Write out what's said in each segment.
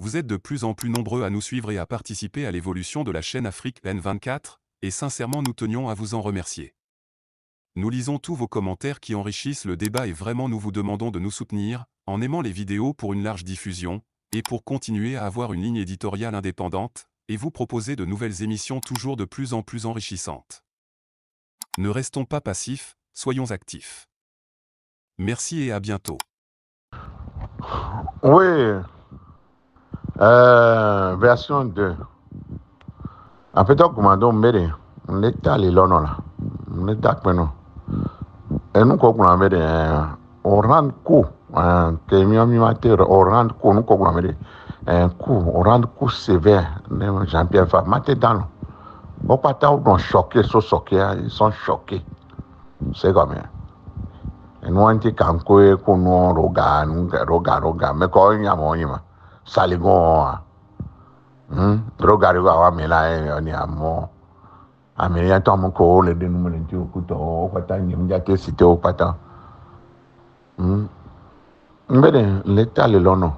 Vous êtes de plus en plus nombreux à nous suivre et à participer à l'évolution de la chaîne Afrique N24, et sincèrement nous tenions à vous en remercier. Nous lisons tous vos commentaires qui enrichissent le débat et vraiment nous vous demandons de nous soutenir, en aimant les vidéos pour une large diffusion, et pour continuer à avoir une ligne éditoriale indépendante, et vous proposer de nouvelles émissions toujours de plus en plus enrichissantes. Ne restons pas passifs, soyons actifs. Merci et à bientôt. Oui, version 2. En fait, on commande un médé. On est allé là, non, là. On est d'accord, non. Et nous, quand on a médé, on rend coup, que mi mater, on rend coup, nous, quand on a médé, un coup, on rend coup sévère, Jean-Pierre Fa, maté dans l'eau. Bon, pas tant, on choqué, ils sont choqués. C'est comme ça. Et nous, on dit qu'on regarde, mais quand il y a mon ima, saligon, regarde, on est à mon. Américain, tout le monde, les dénouements, les tuyaux, au patin, il y a des cités au patin. Mais l'État, le long.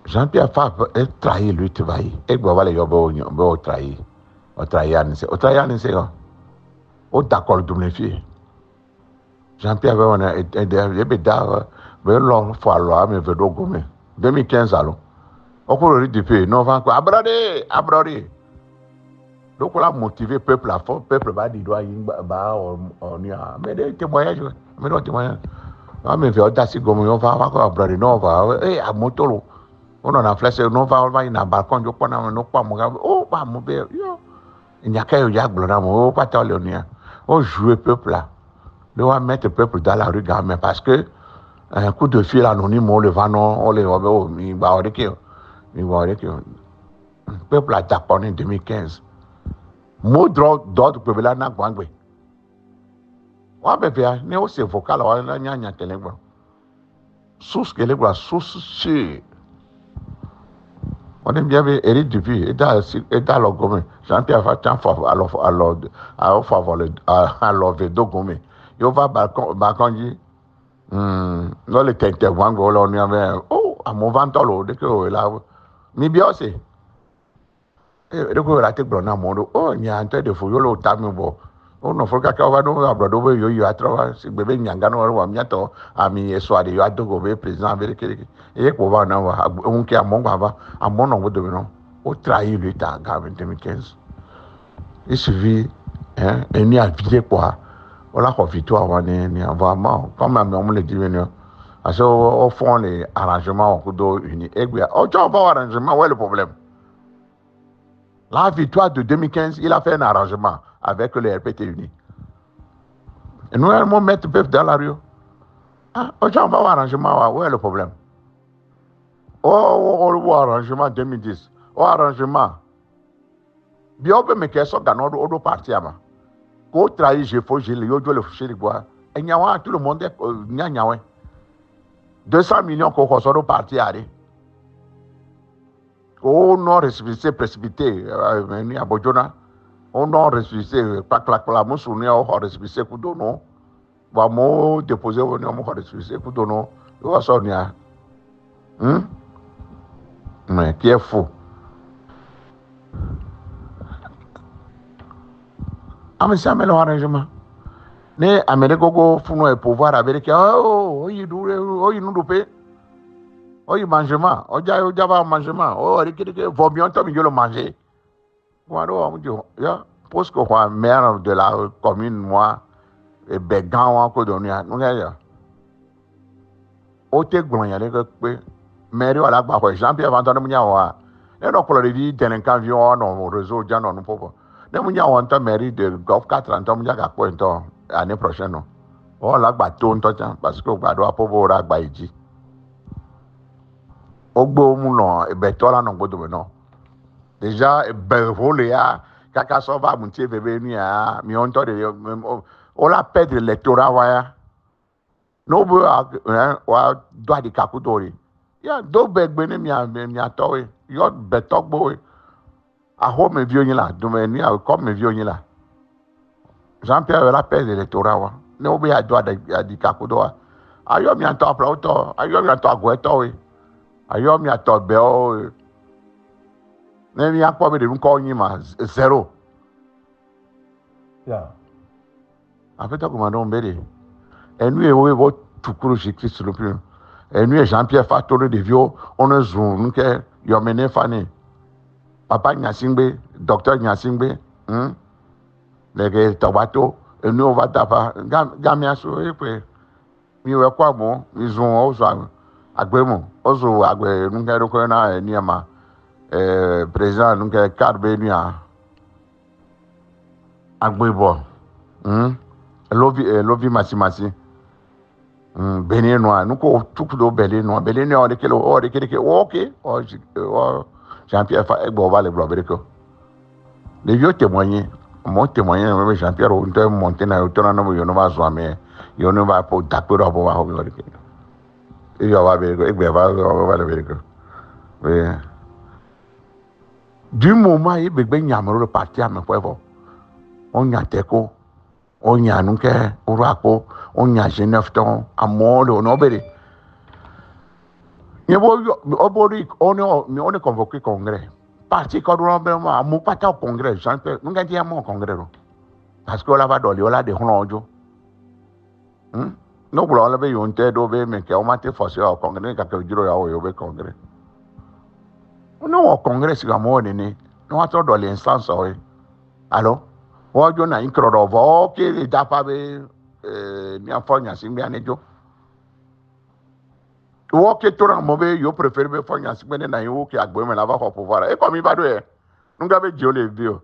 Jean-Pierre Favre est trahi, lui, tu vas y. Et voilà, il y a trahi. Au trahi, au trahi, c'est quoi? Au d'accord, double fille. Jean-Pierre Favre est d'art, mais l'on faut alors, mais veut donc 2015 alors. Au cours du pays, non, va encore, abradé. Donc, on a motivé le peuple à fond. Le peuple va dire, on y a. Mais des témoignages, mais des témoignages. Ah, mais on va encore abradé, non, on va, à Motolo. On en a flashé, on va y a un balcon, on va non pas mon gars, oh, pas mon père, il n'y a qu'à y avoir, oh, pas tant le lien. On joue le peuple là. On va mettre le peuple dans la rue, mais parce que un coup de fil anonyme, on le vend, on le voit, il va avoir que. Le peuple a taponné en 2015. Mot d'ordre peuple là, n'a pas de. Ouais, mais bien, n'est aussi vocal, on a n'y a télé. Source qu'elle est, source sûre. On aime bien Eric Dupuis, et dans le gomme. Jean-Pierre Fatian, à l'envedo gomme. Il va balcon dit, non, le tente wango, là, on y avait, oh, à mon ventre, dès que là, mi bien aussi. Et dès que la tête blonde à mon dos, oh, il y a un tête de fouille, là, au tamis, bon. On ne faut qu'à avoir nous, à Brodo, yo, à travers, si bébé Nyangano, ou miato, à mi, soit de yo, à Dogo, président américain. Et qu'on va en avoir, on qui a mon baba, à mon nom de nom, au trahi l'État, en 2015. Il suffit, hein, et ni à vider quoi. On l'a victoire, on est vraiment, comme on le dit, parce qu'au fond, les arrangements, on peut unis. Et bien, on va arrangement, où est le problème? La victoire de 2015, il a fait un arrangement avec les RPT unis. Et nous allons mettre le peuple dans la rue. Ah, on va avoir un arrangement, où est le problème? Oh, arrangement 2010. Oh, arrangement. Bien, on peut me faire ça dans notre parti. Quand on trahit, je faut, je le fais le bois. Et tout le monde est 200 millions qu'on reçoit au parti. Oh, non, précipité, à Bojona. On non récépissé, pas clac, la mousse, on a récépissé, coup de non. Vamos déposer, on a récépissé, coup de non. On va sortir. Mais qui est fou. Ah, mais c'est un meilleur arrangement. Ne Amérique go funu e pouvoir américain oh il nous dope oh il mangement oh ja va mangement oh rikiki vaut mieux toi mieux le manger voilà on dit ya parce que quoi maire de la commune moi et bégan on ko donner nous ya o te gbon ya le pe maire wala gba ko Jean-Pierre Vanton mu nya wa et donc pour le dit délinquant vion non réseau ja non popo ne mu nya wa mairie de golf 4 ans mu ja ga point année prochaine non. Oh là bateau parce que gbado apobo ra gba iji ogbo mu no e beto la no gbodo no déjà e be vole ya kaka so va mu tie bebe ni ya mi on to de o la perdre l'électorat wa ya no bo wa do adi kakutori ya do begbe ni mi atowe yo beto gbo a ho me vi oyin la do me ni a ko me vi oyin la Jean-Pierre la perdre l'électorat wa ne obi ado adi kakudo wa ayo mi anto apla oto ayo mi anto agweto we Ayo mi atobe o. Ne mi akpo be de nko nyima 0. Yeah. Afeta commandant mbede. Enu ewo ewo tukuru shi Christ le plus. Enu e Jean-Pierre Fatore de Vio, on a zoom nke yomene fani. Papa Nyasingbe, docteur Nyasingbe, lege tabato, enu on va tapa. Gamia so epe. Mi we kwa mo, mi zoom ozo agbemo, ozo agbe nunke roko na niama. Président nunke karbe nia. Agbebo. Lovi masi. Benin noir, nous ko tout do Benin noir de kelo OK Jean-Pierre fa egbo va le blobere ko. Les vieux témoigner, mon témoigner même Jean-Pierre on te monter na auto na no yo no va zo ame, yo no va po dakoro bo va ho le ke. E yo va be ko egbe va le be ko. Oui. Du moment il be nyamro le parti ame po on nyateko on y a nunke urako on y a Genève ton amol on obéri on est convoqué congrès parti quand on a mon pas au congrès Jean-Pierre nous gagne à mon congrès parce que là va dans là de honjo no blo la be yonte do be me ke o mate forcé au congrès ka ke juro ya o be congrès on au congrès si gamo ni no ato dans l'instance alors Ojo na incrodo vo ke da pa be mi afonya singbe anejo. Wo ke tora mo be yo préfère be fonya singbe na yo ke agbo me la va ko pouvoir. E ko mi ba do e. Nga be je o le bio.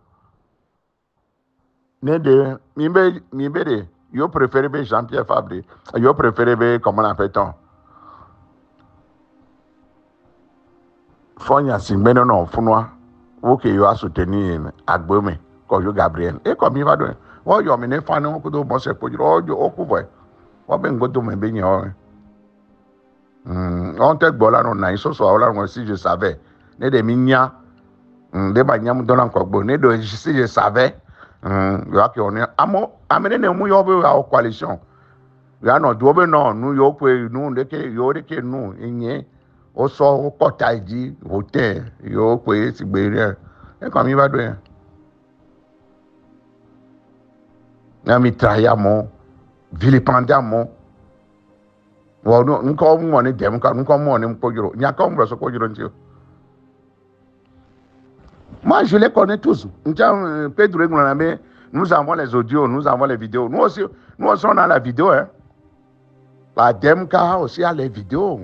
Ne de mi be de yo préfère be Jean-Pierre Fabre. Yo préfère be comment on appelle ton. Fonya singbe no funwa. Wo ke yo a soutenir agbo me. Koyo Gabriel e ko mi va do wo yo mi ne fa no ko do mo se pojiro ojo okuvo wo be ngodo me be nyo on te gbola no na iso so awla no si je savais ne de mi nya de ba nya mu do lan ko gbo ne do si je savais yo ake oni amo amene ne mu yo be a coalition ya no do be no nu yo pe nu de ke nu enye o so ko taiji hotel yo pe si gbe re e ko mi va do Nami trahiyamo, vilipendamo. Wa no nko mo ni dem ka nko mo ni mpojuro. Nya ka mo so pojuro ntio. Moi je les connais tous. Pedro Egmonamé, nous avons les audios, nous avons les vidéos. Nous aussi on a la vidéo hein. La Demka aussi a les vidéos.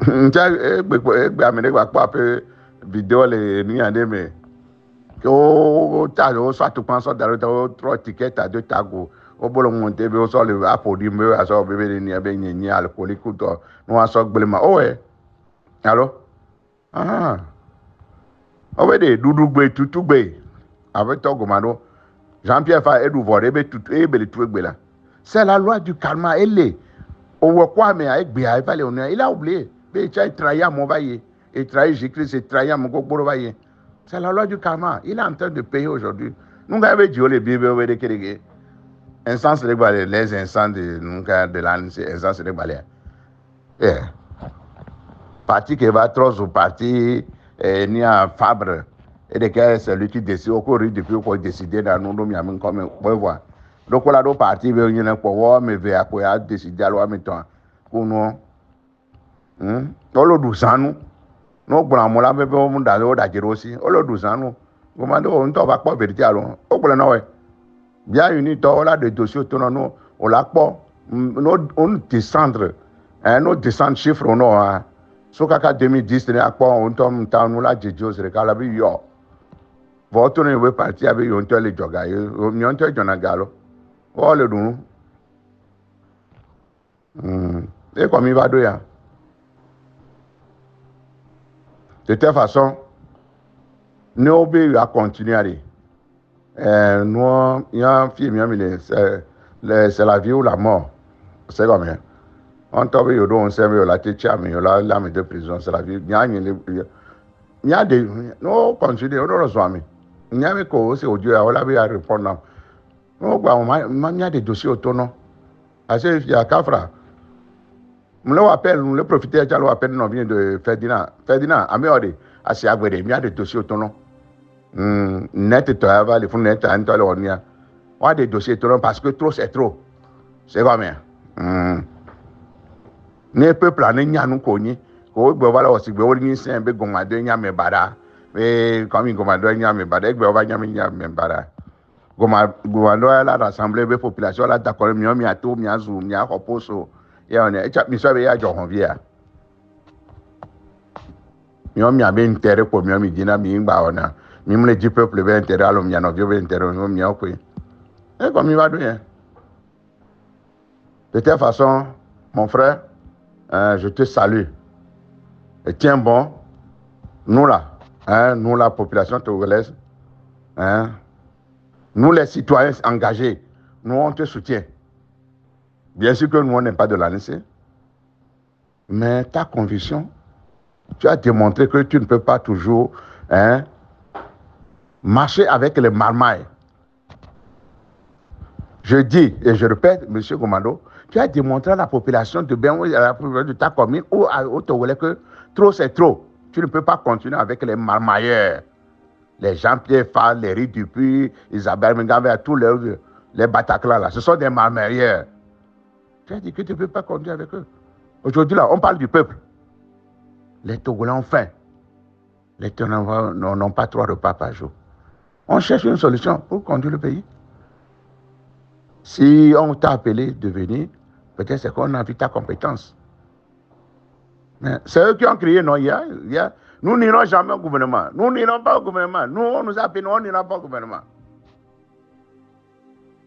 Egbe amene gba pa pe vidéo le ni ande me. O soit tu penses dans le 3 tickets à 2 tagos au bolo monter be o so le apodi me aso bebe ni abe nyi alcoolique to no aso gbelema allo o be de dudu gbe tutu gbe avec to gomano Jean-Pierre fa edu vore be tutu e be le tu gbe là c'est la loi du karma elle o wo kwa me a gbe a fale on il a oublié be chai trahir mon vailler et trahir Jésus-Christ et trahir mon gogboro vailler. C'est la loi du karma. Il est en train de payer aujourd'hui. Nous avons dit les Bibles de Kérégé. Instance de balai, les instances de l'année, c'est instance de balai. Parti qui va trop au parti, ni à Fabre, et de quel c'est lui qui décide, au cours depuis qu'on décide dans nous, nous avons comme on voir. Donc, on a deux partis, mais on a pour voir, mais vers quoi décider à l'eau, mettons, pour nous. On le douce à nous. No gbona mo la bebe mo da lo da jero si o lo dusanu go ma do nto ba po verite alo o gbona no we bien uni to la de dossier to no o la po no on descendre no descendre chiffre no so kaka 2010 ne akpo on to mta no la jejo se kala bi yo voto ne we parti abi yo nto le joga yo mi nto jona galo o le dun e ko mi ba do ya. De toute façon, nous devons continuer à aller. Nous, il y a un film, c'est la vie ou la mort. C'est comme ça. On tombe, on s'est mis la tête, mais on l'a mis de prison, c'est la vie. Il y a des. Nous continuons, nous reçoivons. Il y a des choses audio, on l'a vu à répondre. Nous, il y a des dossiers autonomes. Parce qu'il y a Kafra. Nous le profiter, tu as appelé, nous vient de Ferdinand. Ferdinand, Amiode, à Siagwede, il y a des dossiers autonomes. Net, tu as les fonds net, on a des dossiers autonomes parce que trop, c'est trop. C'est combien? Ne peut planer, n'y a nous cogné. Voilà aussi, c'est un peu gommade, n'y a mes bada. Mais comme il gommade, n'y a mes bada, n'y a mes bada. Gommade, là, l'assemblée de population, là, d'accord, mi a tout, mi a zoom, mi a reposo. Et on est, mi soit bien, j'en viens. Mi a intérêt pour mi dina, mi baona. Mi me dit peuple, bien intérêt, alors mi a non, bien intérêt, mi a quoi. Et comme il va bien. De toute façon, mon frère, je te salue. Et tiens bon, nous là, nous la population togolaise, nous les citoyens engagés, nous on te soutient. Bien sûr que nous on n'est pas de l'ANC, mais ta conviction, tu as démontré que tu ne peux pas toujours marcher avec les marmailles. Je dis et je répète, M. Gomado, tu as démontré à la population de Benoué, à la population de ta commune ou au Togolais que trop c'est trop. Tu ne peux pas continuer avec les marmailleurs. Les Jean-Pierre Fall, les Riz Dupuis, Isabelle Mengave, tous les Bataclan là. Ce sont des marmailleurs. Tu as dit que tu ne peux pas continuer avec eux. Aujourd'hui là, on parle du peuple. Les Togolais ont faim. Les Togolais n'ont pas 3 repas par jour. On cherche une solution pour conduire le pays. Si on t'a appelé de venir, peut-être c'est qu'on a vu ta compétence. C'est eux qui ont crié, non, nous n'irons jamais au gouvernement. Nous n'irons pas au gouvernement. Nous, on nous a appelé, nous, on n'ira pas au gouvernement.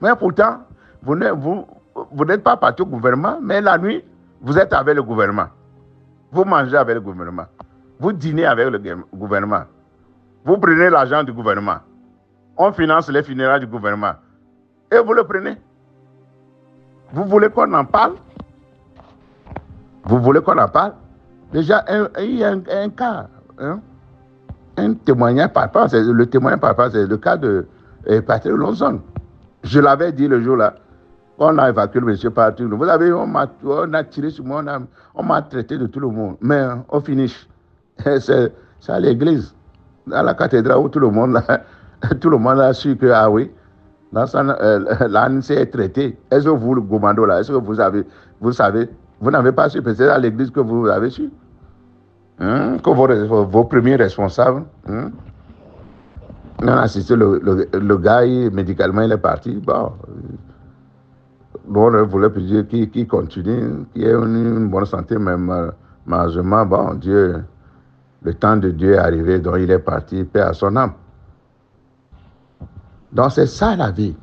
Mais pourtant, vous n'êtes pas parti au gouvernement, mais la nuit, vous êtes avec le gouvernement. Vous mangez avec le gouvernement. Vous dînez avec le gouvernement. Vous prenez l'argent du gouvernement. On finance les funérailles du gouvernement. Et vous le prenez. Vous voulez qu'on en parle? Vous voulez qu'on en parle? Déjà, il y a un cas, un témoignage par rapport, le témoignage par rapport, c'est le cas de Patrick Lonson. Je l'avais dit le jour-là, on a évacué le monsieur Patrick. Vous savez, on a tiré sur moi, on m'a traité de tout le monde. Mais au finish, c'est à l'église, à la cathédrale où tout le monde a su que, ah oui, l'ANC est traité. Est-ce que vous, le Gomando, là, est-ce que vous savez, vous n'avez pas su, peut-être à l'église que vous avez su, que vos premiers responsables, on a assisté, le gars, médicalement, il est parti. Bon, on voulait plus dire qu'il continue, qu'il ait une bonne santé, mais malheureusement, bon, Dieu, le temps de Dieu est arrivé, donc il est parti, paix à son âme. Donc c'est ça la vie.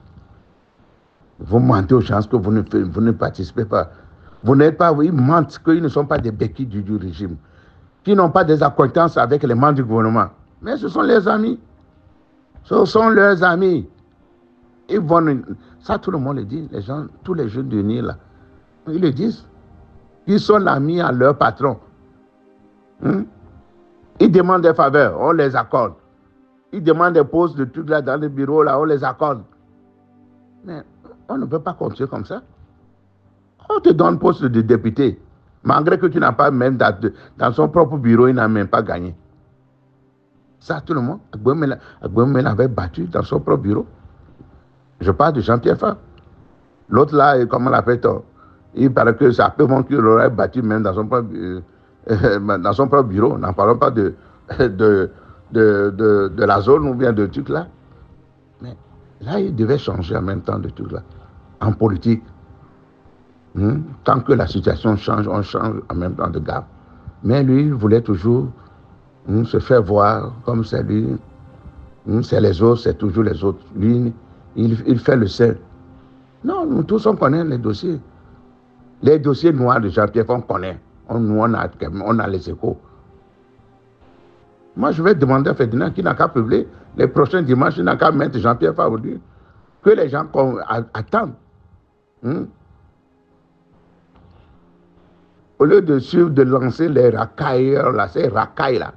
Vous mentez aux gens que vous ne participez pas. Vous n'êtes pas, ils mentent qu'ils ne sont pas des béquilles du régime, qui n'ont pas des acquaintances avec les membres du gouvernement. Mais ce sont les amis. Ce sont leurs amis. Ils vont, ça tout le monde le dit, les gens, tous les jeunes du Nil, là, ils le disent. Ils sont amis à leur patron. Ils demandent des faveurs, on les accorde. Ils demandent des postes de trucs là dans les bureaux, là, on les accorde. Mais on ne peut pas continuer comme ça. On te donne poste de député, malgré que tu n'as pas même dans son propre bureau, il n'a même pas gagné. Ça, tout le monde, Agbouemel avait battu dans son propre bureau. Je parle de Jean-Pierre Fall. L'autre là, comment on l'appelle, il paraît que c'est peu bon qu'il l'aurait battu même dans son propre bureau. N'en parlons pas de la zone ou bien de trucs là. Mais là, il devait changer en même temps de tout là. En politique, tant que la situation change, on change en même temps de garde. Mais lui, il voulait toujours se faire voir comme c'est lui. C'est les autres, c'est toujours les autres. Lui, il fait le seul. Non, nous tous, on connaît les dossiers. Les dossiers noirs de Jean-Pierre, on connaît. On a les échos. Moi, je vais demander à Ferdinand qui n'a qu'à publier les prochains dimanches, il n'a qu'à mettre Jean-Pierre Favre, que les gens attendent. Au lieu de suivre, de lancer les racailleurs, là, ces racailles là,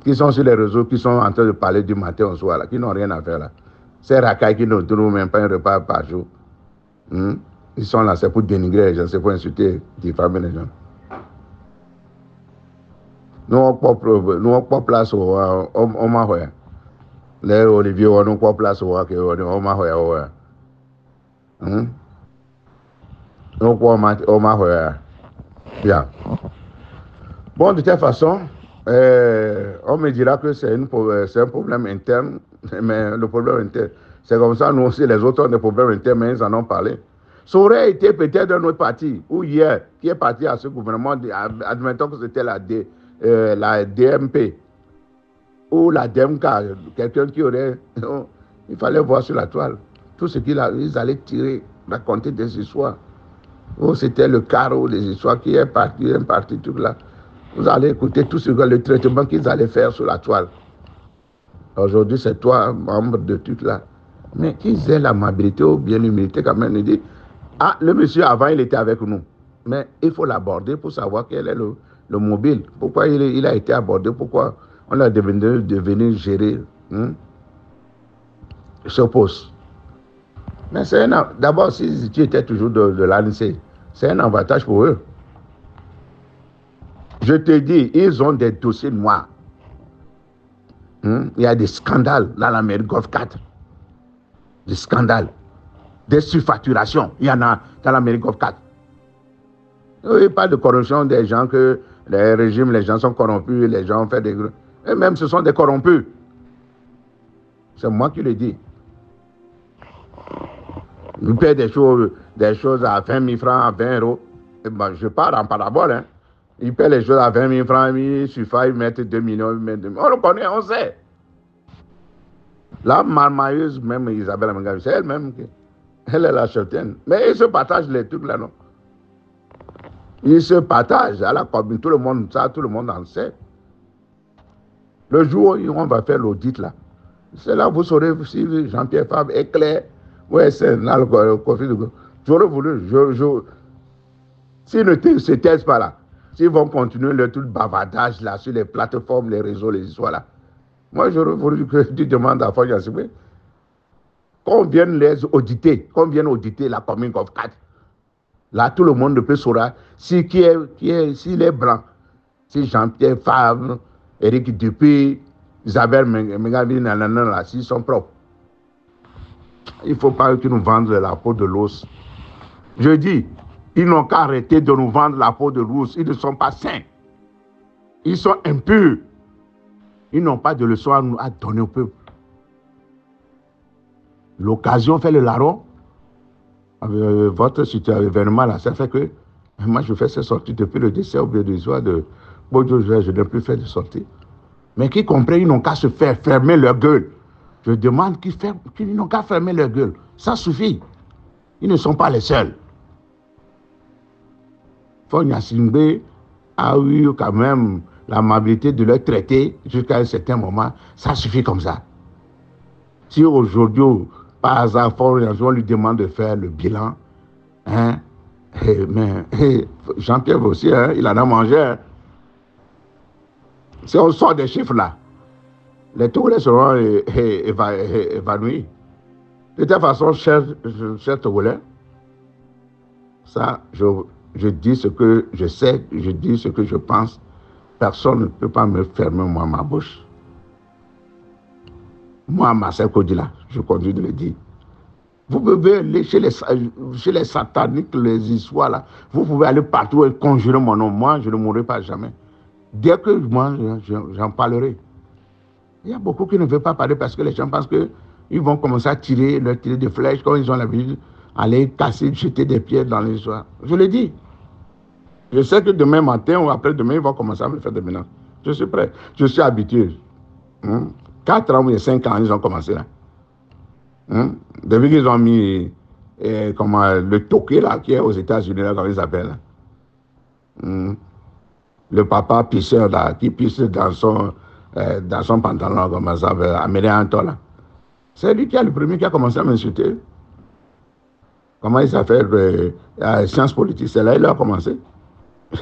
qui sont sur les réseaux, qui sont en train de parler du matin au soir, là, qui n'ont rien à faire là. Ces racailles qui ne trouvent même pas un repas par jour. Ils sont là, c'est pour dénigrer les gens, c'est pour insulter, diffamer les gens. Nous, on n'a pas place au Mahoya. Les Olivier, on n'a pas place au Mahoya. Nous, au Mahoya. Bien. Bon, de toute façon, on me dira que c'est un problème interne, mais le problème interne, c'est comme ça, nous aussi, les autres ont des problèmes internes, mais ils en ont parlé. Ça aurait été peut-être un autre parti, ou hier, qui est parti à ce gouvernement, admettons que c'était la DMP, ou la DMK, quelqu'un qui aurait... Il fallait voir sur la toile tout ce qu'ils allaient tirer, raconter des histoires. Ou c'était le carreau des histoires qui est parti, tout là. Vous allez écouter tout le traitement qu'ils allaient faire sur la toile. Aujourd'hui, c'est toi, membre de tout là. Mais qu'ils aient l'amabilité ou bien l'humilité quand même, il dit, ah, le monsieur avant, il était avec nous. Mais il faut l'aborder pour savoir quel est le mobile. Pourquoi il a été abordé, pourquoi on l'a devenu gérer ce poste. Mais d'abord, si tu étais toujours de l'ANC, c'est un avantage pour eux. Je te dis, ils ont des dossiers noirs. Il y a des scandales dans la mairie Golf 4. Des scandales. Des surfacturations. Il y en a dans la mairie Golf 4. Il n'y a pas de corruption des gens que les régimes, les gens sont corrompus, les gens ont fait des... Et même ce sont des corrompus. C'est moi qui le dis. Ils paient des choses à 20 000 francs, à 20 euros. Et ben, je parle en parabole. Hein. Ils paient les choses à 20 000 francs, il suffit, ils mettent 2 millions, ils mettent 2 millions. On le connaît, on sait. La marmailleuse, même Isabelle Amengavi, c'est elle-même qui... Elle est la chrétienne. Mais ils se partagent les trucs là, non? Ils se partagent à la commune. Tout le monde, ça, tout le monde en sait. Le jour où on va faire l'audit là, c'est là que vous saurez si Jean-Pierre Fabre est clair. Ouais, c'est là le conflit de... J'aurais voulu, s'ils ne se taisent pas là, s'ils vont continuer tout le bavardage là sur les plateformes, les réseaux, les histoires là, moi j'aurais voulu que tu demandes à Foy Yassibé qu'on vienne les auditer, qu'on vienne auditer la commune of 4. Là, tout le monde peut savoir s'il est blanc, si Jean-Pierre Fabre, Éric Dupé, Isabelle Mengavi, là, s'ils sont propres. Il ne faut pas qu'ils nous vendent la peau de l'os. Je dis, ils n'ont qu'à arrêter de nous vendre la peau de l'os. Ils ne sont pas sains. Ils sont impurs. Ils n'ont pas de leçon à donner au peuple. L'occasion fait le larron. Votre événement là, ça fait que moi je fais ces sorties depuis le décès au lieu de soir de Bojo, je n'ai plus fait de sorties. Mais qui comprennent, ils n'ont qu'à se faire fermer leur gueule. Je demande qu'ils n'ont qu'à fermer leur gueule. Ça suffit. Ils ne sont pas les seuls. Foy Simbe a eu quand même l'amabilité de les traiter jusqu'à un certain moment. Ça suffit comme ça. Si aujourd'hui, par hasard, on lui demande de faire le bilan, hein, mais Jean-Pierre aussi, hein, il en a mangé. Hein. Si on sort des chiffres là, les Togolais seront évanouis. De toute façon, cher Togolais, ça, je dis ce que je sais, je dis ce que je pense. Personne ne peut pas me fermer, moi, ma bouche. Moi, Marcel Kodila, je continue de le dire. Vous pouvez aller chez les sataniques, les histoires là. Vous pouvez aller partout et conjurer mon nom. Moi, je ne mourrai pas jamais. Dès que moi, j'en parlerai. Il y a beaucoup qui ne veulent pas parler parce que les gens pensent qu'ils vont commencer à tirer des flèches quand ils ont l'habitude, aller casser, jeter des pierres dans les histoires. Je le dis. Je sais que demain matin ou après-demain, ils vont commencer à me faire des menaces. Je suis prêt. Je suis habitué. 4 ans ou 5 ans, ils ont commencé là. Depuis qu'ils ont mis le toqué là, qui est aux États-Unis, là, comme ils appellent. Le papa pisseur là, qui pisse dans son pantalon, comme ça, américain là. C'est lui qui est le premier qui a commencé à m'insulter. Comment il s'appelle sciences politiques, c'est là qu'il a commencé.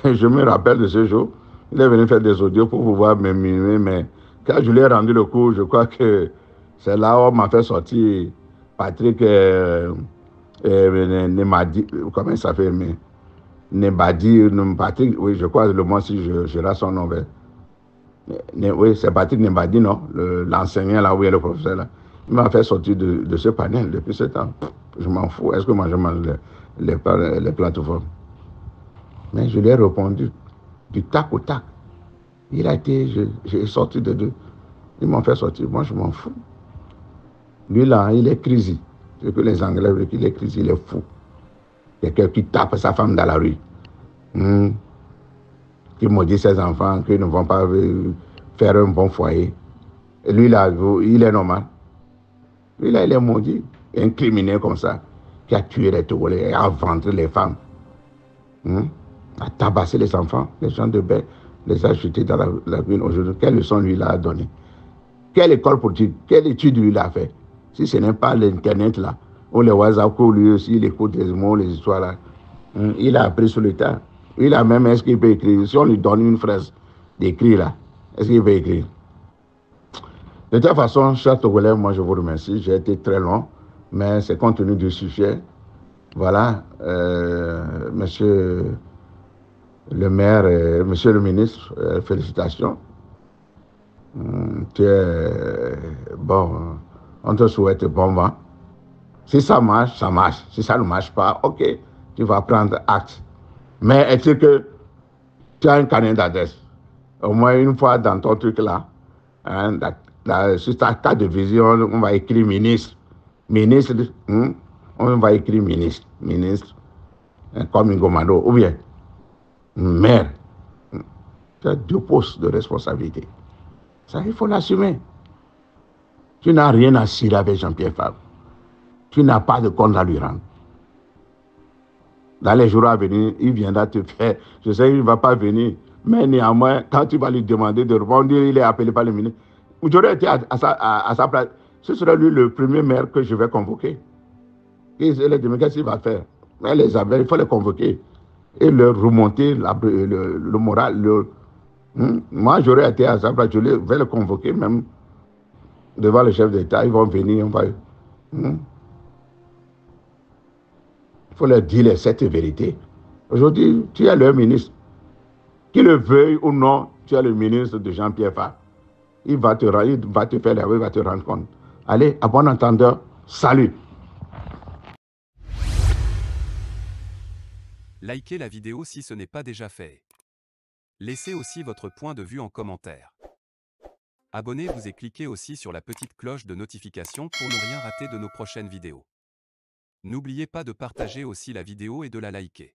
Je me rappelle de ce jour. Il est venu faire des audios pour pouvoir me minuer, mais quand je lui ai rendu le coup, je crois que c'est là où on m'a fait sortir Patrick Nemadi, comment il s'appelle, mais Nebadi, Patrick, oui, je crois le mot si je rate son nom. Oui, c'est Patrick Nebadi, non? L'enseignant là, où il est le professeur là. Il m'a fait sortir de ce panel depuis ce temps. Je m'en fous. Est-ce que moi je mange les plateformes? Mais je lui ai répondu du tac au tac. Il a été, j'ai sorti de deux. Ils m'ont fait sortir. Moi, je m'en fous. Lui là, il est crazy. C'est que les Anglais veulent qu'il est crazy, il est fou. Quelqu'un qui tape sa femme dans la rue. Qui maudit ses enfants, qui ne vont pas faire un bon foyer. Et lui là, il est normal. Lui là, il est maudit. Un criminel comme ça, qui a tué les Togolais, a vendu les femmes, a tabassé les enfants, les gens de bain, les a jetés dans la rue aujourd'hui. Quelle leçon lui là a donné? Quelle école politique, quelle étude lui a fait? Si ce n'est pas l'Internet là, ou les WhatsApp, lui aussi, il écoute les mots, les histoires là. Il a appris sur le tas. Il a même, est-ce qu'il peut écrire? Si on lui donne une phrase d'écrit là, est-ce qu'il peut écrire? De toute façon, cher Togolais, moi je vous remercie. J'ai été très long, mais c'est compte tenu du sujet. Voilà, monsieur le maire, monsieur le ministre, félicitations. Tu es, bon, on te souhaite bon vent. Si ça marche, ça marche. Si ça ne marche pas, ok, tu vas prendre acte. Mais est-ce que tu as un carnet d'adresse? Au moins une fois dans ton truc là, hein, sur ta carte de vision, on va écrire ministre. Ministre, on va écrire ministre. Ministre, comme Ngomado, ou bien maire. Tu as deux postes de responsabilité. Ça, il faut l'assumer. Tu n'as rien à cirer avec Jean-Pierre Fabre. Tu n'as pas de compte à lui rendre. Dans les jours à venir, il viendra te faire. Je sais qu'il ne va pas venir. Mais néanmoins, quand tu vas lui demander de répondre, il est appelé par le ministre. J'aurais été à sa place. Ce sera lui le premier maire que je vais convoquer. Qu'est-ce qu'il va faire? Mais les abeilles, il faut les convoquer et leur remonter le moral. Moi, j'aurais été à sa place. Je vais le convoquer même devant le chef d'État. Ils vont venir. Il faut leur dire cette vérité. Aujourd'hui, tu es leur ministre. Qu'il le veuille ou non, tu es le ministre de Jean-Pierre Fabre. Il va te faire la rue, il va te rendre compte. Allez, à bon entendeur, salut. Likez la vidéo si ce n'est pas déjà fait. Laissez aussi votre point de vue en commentaire. Abonnez-vous et cliquez aussi sur la petite cloche de notification pour ne rien rater de nos prochaines vidéos. N'oubliez pas de partager aussi la vidéo et de la liker.